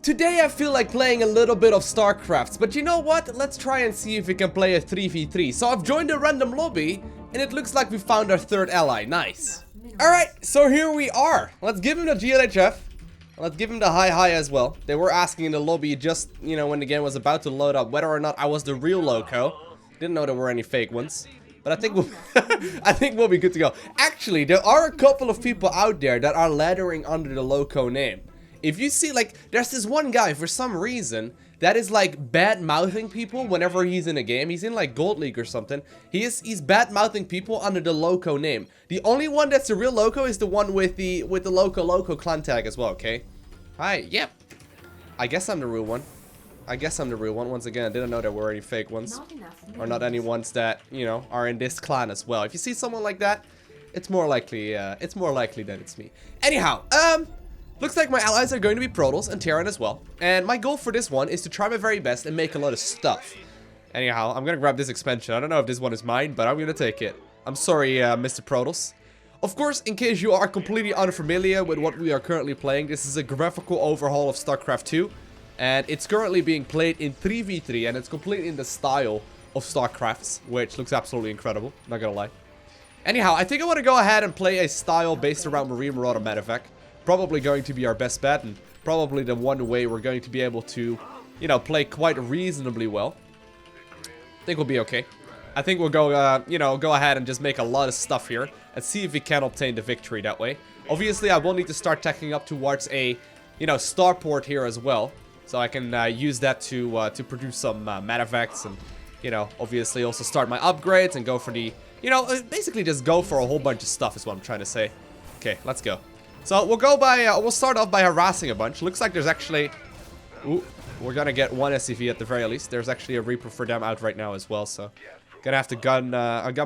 Today I feel like playing a little bit of StarCrafts, but you know what? Let's try and see if we can play a 3v3. So I've joined a random lobby, and it looks like we found our third ally. Nice. Alright, so here we are. Let's give him the GLHF. Let's give him the hi as well. They were asking in the lobby just, you know, when the game was about to load up, whether or not I was the real Lowko. Didn't know there were any fake ones. But I think we'll I think we'll be good to go. Actually, there are a couple of people out there that are laddering under the Lowko name. If you see, like, there's this one guy, for some reason, that is, like, bad-mouthing people whenever he's in a game. He's in, like, Gold League or something. He's bad-mouthing people under the Lowko name. The only one that's the real Lowko is the one with the Lowko clan tag as well, okay? Hi, yep. I guess I'm the real one. Once again, I didn't know there were any fake ones. Or not any ones that, you know, are in this clan as well. If you see someone like that, it's more likely that it's me. Anyhow, looks like my allies are going to be Protoss and Terran as well. And my goal for this one is to try my very best and make a lot of stuff. Anyhow, I'm going to grab this expansion. I don't know if this one is mine, but I'm going to take it. I'm sorry, Mr. Protoss. Of course, in case you are completely unfamiliar with what we are currently playing, this is a graphical overhaul of StarCraft 2. And it's currently being played in 3v3, and it's completely in the style of StarCrafts, which looks absolutely incredible, not gonna lie. Anyhow, I think I want to go ahead and play a style based around Marine Marauder Medevac. Probably going to be our best bet, and probably the one way we're going to be able to, you know, play quite reasonably well. I think we'll be okay. I think we'll go, you know, go ahead and just make a lot of stuff here and see if we can obtain the victory that way. Obviously, I will need to start teching up towards a, you know, starport here as well, so I can use that to produce some medevacs and, you know, obviously also start my upgrades and go for the, you know, basically just go for a whole bunch of stuff is what I'm trying to say. Okay, let's go. So we'll go by, we'll start off by harassing a bunch. Looks like there's actually, ooh, we're gonna get one SCV at the very least. There's actually a Reaper for them out right now as well, so gonna have to gun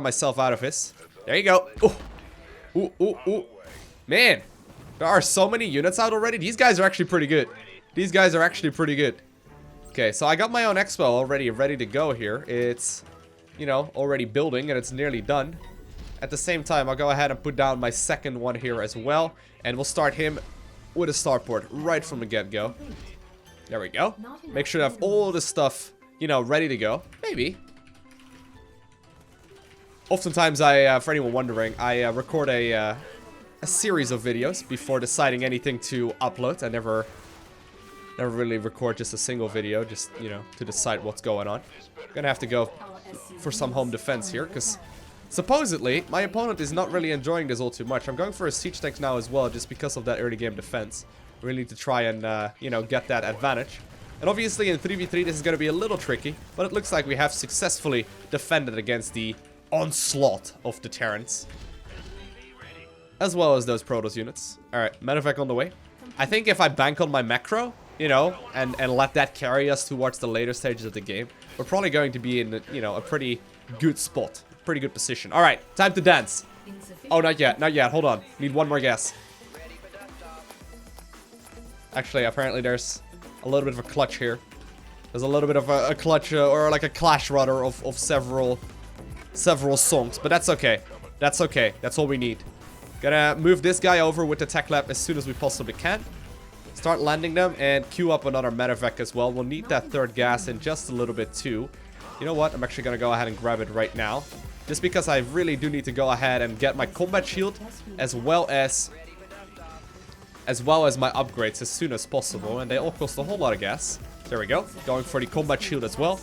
myself out of this. There you go. Ooh. Man, there are so many units out already. These guys are actually pretty good. Okay, so I got my own expo already ready to go here. It's, you know, already building and it's nearly done. At the same time, I'll go ahead and put down my second one here as well. And we'll start him with a starport right from the get-go. There we go. Make sure to have all the stuff, you know, ready to go. Maybe. Oftentimes, for anyone wondering, I record a series of videos before deciding anything to upload. I never really record just a single video, just, you know, to decide what's going on. I'm gonna have to go for some home defense here, because supposedly, my opponent is not really enjoying this all too much. I'm going for a siege tank now as well, just because of that early game defense. Really need to try and, you know, get that advantage. And obviously in 3v3 this is going to be a little tricky, but it looks like we have successfully defended against the onslaught of the Terrans. As well as those Protoss units. Alright, medevac on the way. I think if I bank on my macro, you know, and let that carry us towards the later stages of the game, we're probably going to be in, you know, a pretty good spot. Pretty good position. Alright, time to dance. Oh, not yet. Hold on. Need one more gas. Actually, apparently there's a little bit of a clutch here. There's a little bit of a clutch, or like a clash rather, of several songs. But that's okay. That's okay. That's all we need. Gonna move this guy over with the tech lab as soon as we possibly can. Start landing them and queue up another medevac as well. We'll need that third gas in just a little bit too. You know what? I'm actually gonna go ahead and grab it right now. Just because I really do need to go ahead and get my combat shield as well as my upgrades as soon as possible. And they all cost a whole lot of gas. There we go. Going for the combat shield as well.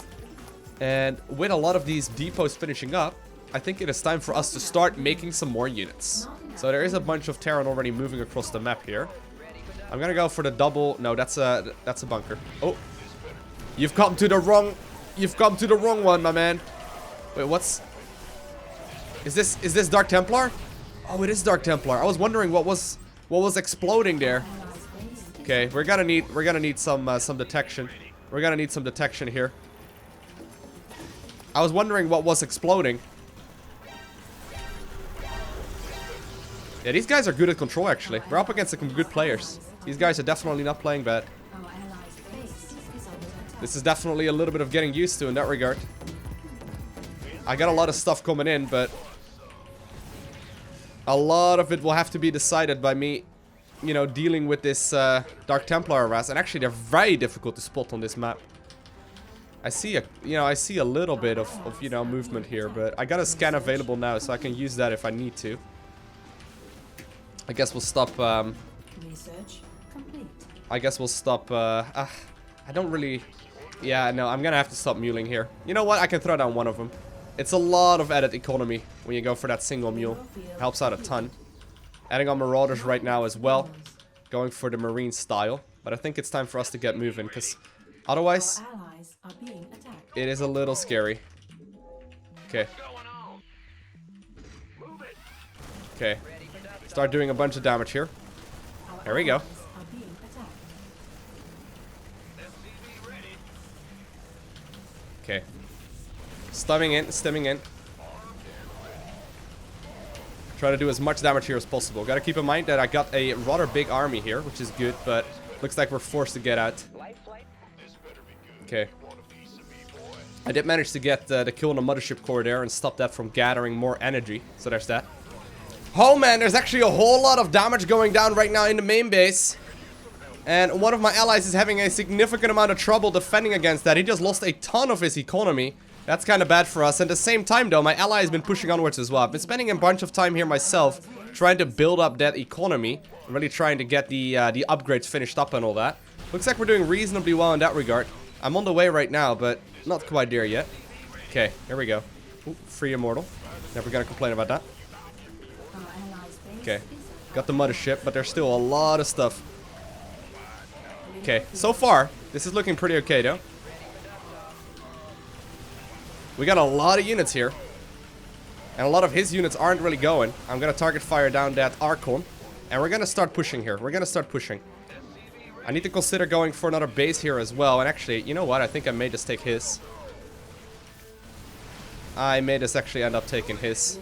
And with a lot of these depots finishing up, I think it is time for us to start making some more units. So there is a bunch of Terran already moving across the map here. I'm gonna go for the double. No, that's a bunker. Oh, you've come to the wrong one, my man. Wait, what's? Is this Dark Templar? Oh, it is Dark Templar. I was wondering what was exploding there. Okay, we're gonna need some detection. We're gonna need some detection here. I was wondering what was exploding. Yeah, these guys are good at control actually. We're up against some good players. These guys are definitely not playing bad. This is definitely a little bit of getting used to in that regard. I got a lot of stuff coming in, but a lot of it will have to be decided by me you know, dealing with this Dark Templar harass. And actually, they're very difficult to spot on this map. I see a little bit of you know, movement here, but I got a scan available now, so I can use that if I need to. I guess we'll stop. Research complete. I guess we'll stop. I don't really. Yeah, no, I'm gonna have to stop muling here. You know what? I can throw down one of them. It's a lot of added economy when you go for that single mule. Helps out a ton. Adding on Marauders right now as well. Going for the Marine style, but I think it's time for us to get moving, because otherwise, it is a little scary. Okay. Okay. Start doing a bunch of damage here. There we go. Okay. Stemming in. Try to do as much damage here as possible. Gotta keep in mind that I got a rather big army here, which is good, but looks like we're forced to get out. Okay. I did manage to get the kill on the mothership core there and stop that from gathering more energy. So there's that. Oh man, there's actually a whole lot of damage going down right now in the main base. And one of my allies is having a significant amount of trouble defending against that. He just lost a ton of his economy. That's kind of bad for us. At the same time though, my ally has been pushing onwards as well. I've been spending a bunch of time here myself trying to build up that economy. Really trying to get the upgrades finished up and all that. Looks like we're doing reasonably well in that regard. I'm on the way right now, but not quite there yet. Okay, here we go. Ooh, free immortal. Never gonna complain about that. Okay, got the mothership, but there's still a lot of stuff. Okay, so far, this is looking pretty okay though. We got a lot of units here. And a lot of his units aren't really going. I'm gonna target fire down that Archon. And we're gonna start pushing here. We're gonna start pushing. I need to consider going for another base here as well. And actually, you know what? I think I may just take his. I may just actually end up taking his.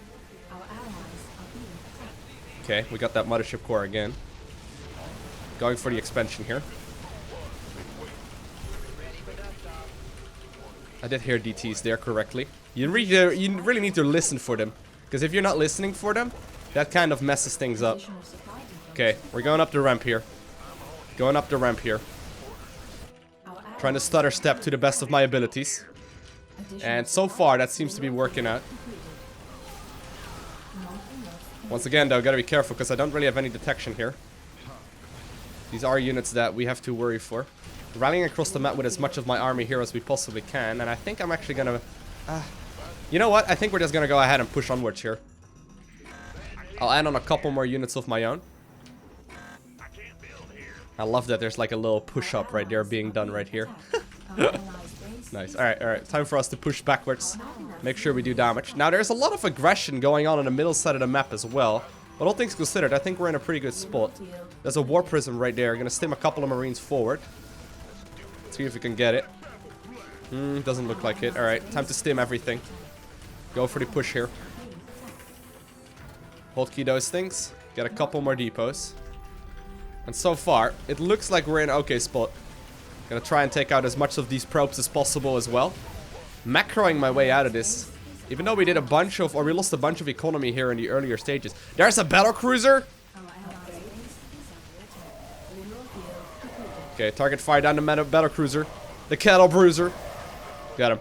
Okay, we got that mothership core again. Going for the expansion here. I did hear DTs there correctly. You really need to listen for them. Because if you're not listening for them, that kind of messes things up. Okay, we're going up the ramp here. Going up the ramp here. Trying to stutter step to the best of my abilities. And so far, that seems to be working out. Once again, though, gotta be careful because I don't really have any detection here. These are units that we have to worry for. Rallying across the map with as much of my army here as we possibly can. And I think I'm actually gonna... you know what? I think we're just gonna go ahead and push onwards here. I'll add on a couple more units of my own. I love that there's like a little push-up right there being done right here. Nice. Alright. Time for us to push backwards. Make sure we do damage. Now, there's a lot of aggression going on the middle side of the map as well. But all things considered, I think we're in a pretty good spot. There's a war prism right there. Gonna stim a couple of marines forward. See if we can get it. Doesn't look like it. Alright, time to stim everything. Go for the push here. Hold key those things. Get a couple more depots. And so far, it looks like we're in an okay spot. Gonna try and take out as much of these probes as possible as well. Macroing my way out of this. Even though we did a bunch of, or we lost a bunch of economy here in the earlier stages. There's a battle cruiser! Okay, target fire down the battle cruiser. The cattle bruiser. Got him.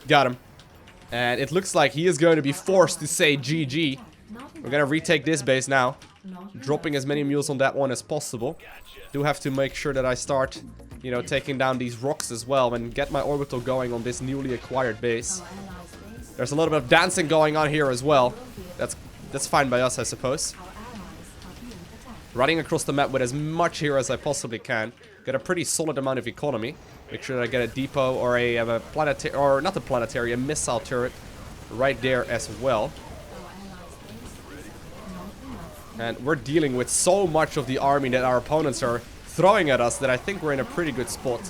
Got him. And it looks like he is going to be forced to say GG. We're gonna retake this base now. Dropping as many mules on that one as possible. Do have to make sure that I start, you know, taking down these rocks as well and get my orbital going on this newly acquired base. There's a little bit of dancing going on here as well. That's fine by us, I suppose. Running across the map with as much here as I possibly can. Get a pretty solid amount of economy. Make sure that I get a depot or a planetary, or not a planetary, a missile turret right there as well. And we're dealing with so much of the army that our opponents are throwing at us that I think we're in a pretty good spot.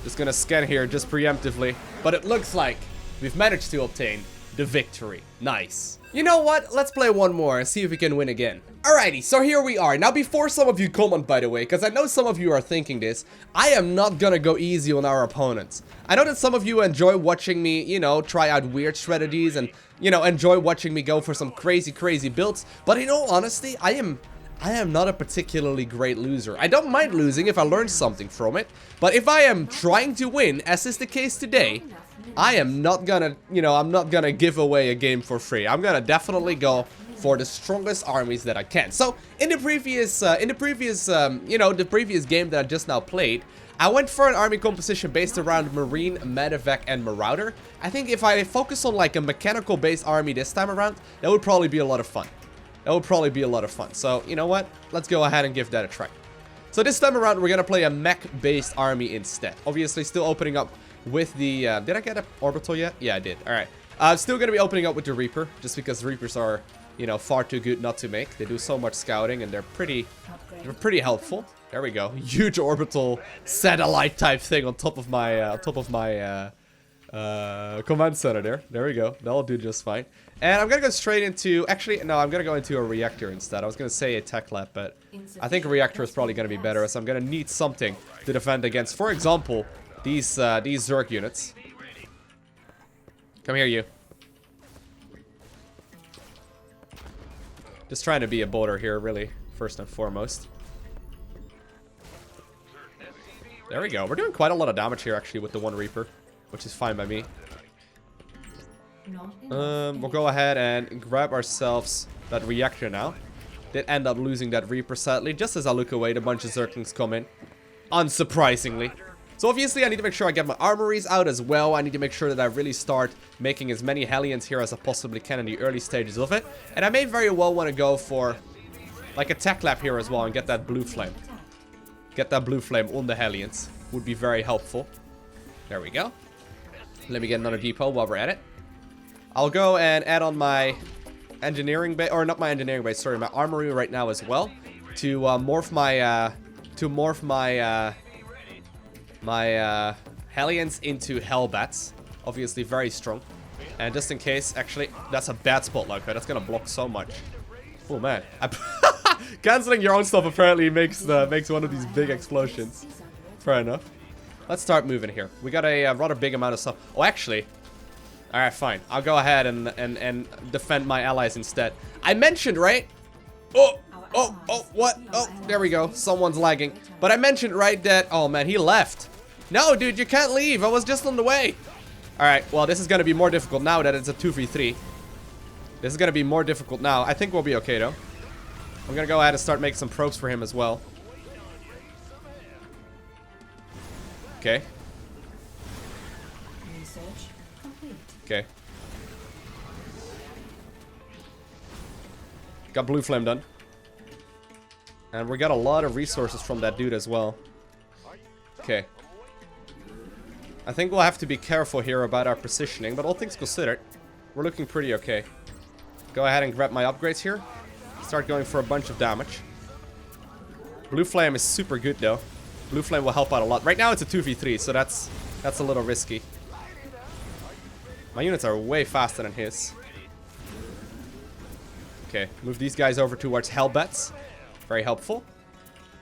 Just gonna scan here just preemptively. But it looks like we've managed to obtain the victory. Nice. You know what? Let's play one more and see if we can win again. Alrighty, so here we are. Now, before some of you comment, by the way, because I know some of you are thinking this, I am not gonna go easy on our opponents. I know that some of you enjoy watching me, you know, try out weird strategies and, you know, enjoy watching me go for some crazy builds. But in all honesty, I am I am not a particularly great loser. I don't mind losing if I learn something from it. But if I am trying to win, as is the case today, I am not gonna, you know, I'm not gonna give away a game for free. I'm gonna definitely go for the strongest armies that I can. So, in the previous game that I just now played, I went for an army composition based around Marine, Medevac, and Marauder. I think if I focus on like a mechanical-based army this time around, that would probably be a lot of fun. That would probably be a lot of fun. So, you know what? Let's go ahead and give that a try. So this time around, we're gonna play a mech-based army instead. Obviously, still opening up with the... did I get an orbital yet? Yeah, I did. Alright. Still gonna be opening up with the Reaper, just because Reapers are, you know, far too good not to make. They do so much scouting, and they're pretty helpful. There we go. Huge orbital satellite type thing on top of my command center there. There we go. That'll do just fine. And I'm gonna go straight into... Actually, no, I'm gonna go into a reactor instead. I was gonna say a tech lab, but I think a reactor is probably gonna be better, as I'm gonna need something to defend against. For example, these Zerg units. Come here, you. Just trying to be a border here, really, first and foremost. There we go. We're doing quite a lot of damage here, actually, with the one Reaper, which is fine by me. We'll go ahead and grab ourselves that reactor now. Did end up losing that Reaper, sadly. Just as I look away, a bunch of Zerglings come in. Unsurprisingly. So obviously, I need to make sure I get my armories out as well. I need to make sure that I really start making as many Hellions here as I possibly can in the early stages of it. And I may very well want to go for like a tech lab here as well and get that blue flame. Get that blue flame on the Hellions. Would be very helpful. There we go. Let me get another depot while we're at it. I'll go and add on my engineering base, or not my engineering base, sorry, my armory right now as well, to morph my Hellions into Hellbats. Obviously very strong. And just in case, actually, that's a bad spot, Lowko. That's gonna block so much. Oh man. Canceling your own stuff apparently makes one of these big explosions. Fair enough. Let's start moving here. We got a rather big amount of stuff. Oh, actually... Alright, fine. I'll go ahead and defend my allies instead. I mentioned, right? Oh, what? Oh, there we go. Someone's lagging. But I mentioned, right, that... Oh, man, he left. No, dude, you can't leave. I was just on the way. Alright, well, this is going to be more difficult now that it's a 2v3. This is going to be more difficult now. I think we'll be okay, though. I'm going to go ahead and start making some probes for him as well. Okay. Okay. Got blue flame done. And we got a lot of resources from that dude as well. Okay. I think we'll have to be careful here about our positioning, but all things considered, we're looking pretty okay. Go ahead and grab my upgrades here. Start going for a bunch of damage. Blue flame is super good though. Blue flame will help out a lot. Right now it's a 2v3, so that's a little risky. My units are way faster than his. Okay, move these guys over towards Hellbats. Very helpful.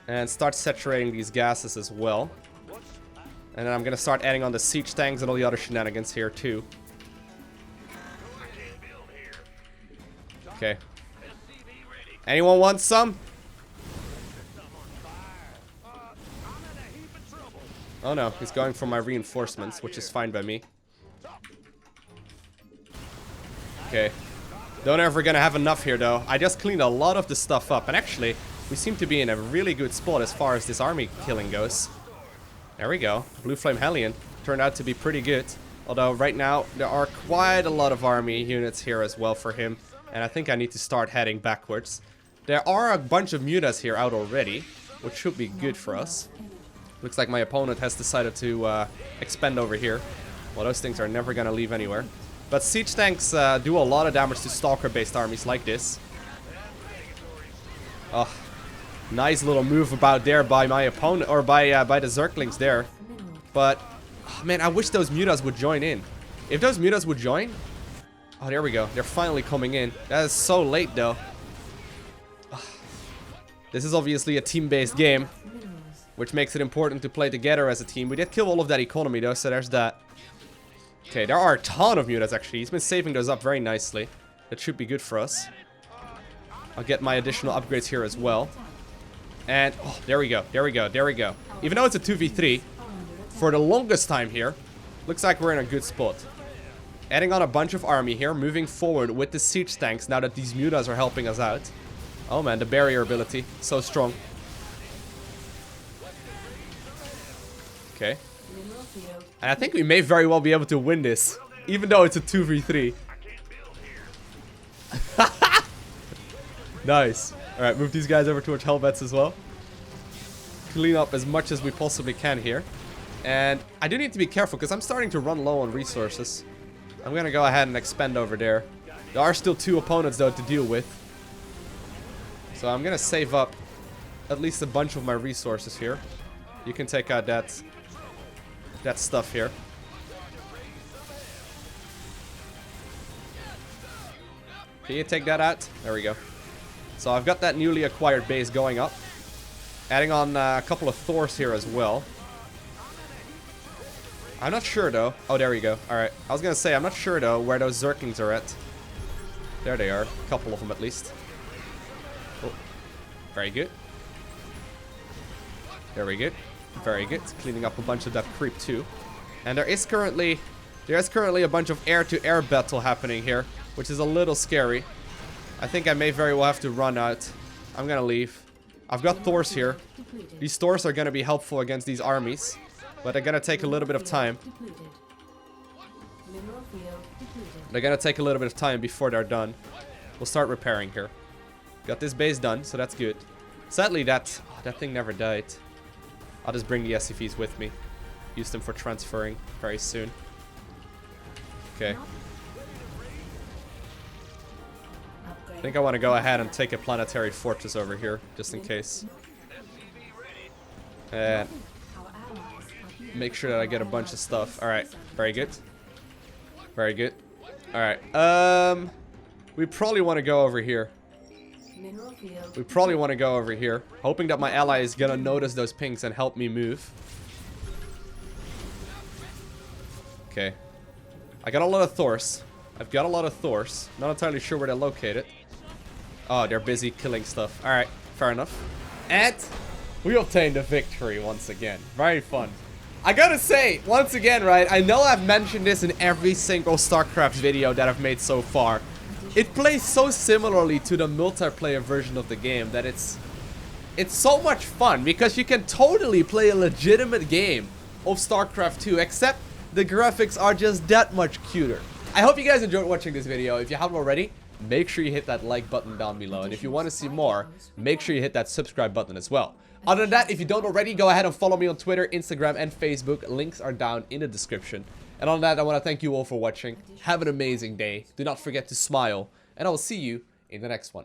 And start saturating these gases as well. And then I'm gonna start adding on the siege tanks and all the other shenanigans here too. Okay. Anyone want some? Oh no, he's going for my reinforcements, which is fine by me. Okay. Don't ever gonna have enough here though. I just cleaned a lot of the stuff up. And actually, we seem to be in a really good spot as far as this army killing goes. There we go. Blue Flame Hellion turned out to be pretty good. Although right now, there are quite a lot of army units here as well for him. And I think I need to start heading backwards. There are a bunch of mutas here out already, which should be good for us. Looks like my opponent has decided to expand over here. Well, those things are never gonna leave anywhere. But siege tanks do a lot of damage to stalker-based armies like this. Oh, nice little move about there by my opponent, or by the Zerglings there. But, oh man, I wish those mutas would join in. If those mutas would join... Oh, there we go. They're finally coming in. That is so late, though. This is obviously a team-based game, which makes it important to play together as a team. We did kill all of that economy, though, so there's that. Okay, there are a ton of mutas, actually. He's been saving those up very nicely. That should be good for us. I'll get my additional upgrades here as well. And, oh, there we go, there we go, there we go. Even though it's a 2v3, for the longest time here, looks like we're in a good spot. Adding on a bunch of army here, moving forward with the siege tanks now that these mutas are helping us out. Oh man, the barrier ability, so strong. Okay. And I think we may very well be able to win this, even though it's a 2v3. Nice. Alright, move these guys over towards Helvets as well. Clean up as much as we possibly can here. And I do need to be careful because I'm starting to run low on resources. I'm going to go ahead and expend over there. There are still 2 opponents though to deal with. So I'm going to save up at least a bunch of my resources here. You can take out that stuff here. Can you take that out? There we go. So I've got that newly acquired base going up. Adding on a couple of Thors here as well. I'm not sure though. Oh, there we go. Alright. I was gonna say, I'm not sure though where those Zerklings are at. There they are. A couple of them at least. Oh. Very good. Very good. Very good. Cleaning up a bunch of that creep too. And there's currently a bunch of air-to-air battle happening here, which is a little scary. I think I may very well have to run out. I'm gonna leave. I've got Thors here. These Thors are gonna be helpful against these armies, but they're gonna take a little bit of time. They're gonna take a little bit of time before they're done. We'll start repairing here. Got this base done, so that's good. Sadly, that thing never died. I'll just bring the SCVs with me. Use them for transferring very soon. Okay. I think I want to go ahead and take a planetary fortress over here, just in case. And make sure that I get a bunch of stuff. Alright, very good. Very good. Alright, we probably want to go over here. We probably want to go over here. Hoping that my ally is gonna notice those pings and help me move. Okay. I got a lot of Thors. I've got a lot of Thors. Not entirely sure where they're located. Oh, they're busy killing stuff. Alright, fair enough. And we obtained a victory once again. Very fun. I gotta say, once again, right, I know I've mentioned this in every single StarCraft video that I've made so far. It plays so similarly to the multiplayer version of the game that it's so much fun because you can totally play a legitimate game of StarCraft 2, except the graphics are just that much cuter. I hope you guys enjoyed watching this video. If you haven't already, make sure you hit that like button down below. And if you want to see more, make sure you hit that subscribe button as well. Other than that, if you don't already, go ahead and follow me on Twitter, Instagram, and Facebook. Links are down in the description. And on that, I want to thank you all for watching. Have an amazing day. Do not forget to smile. And I will see you in the next one.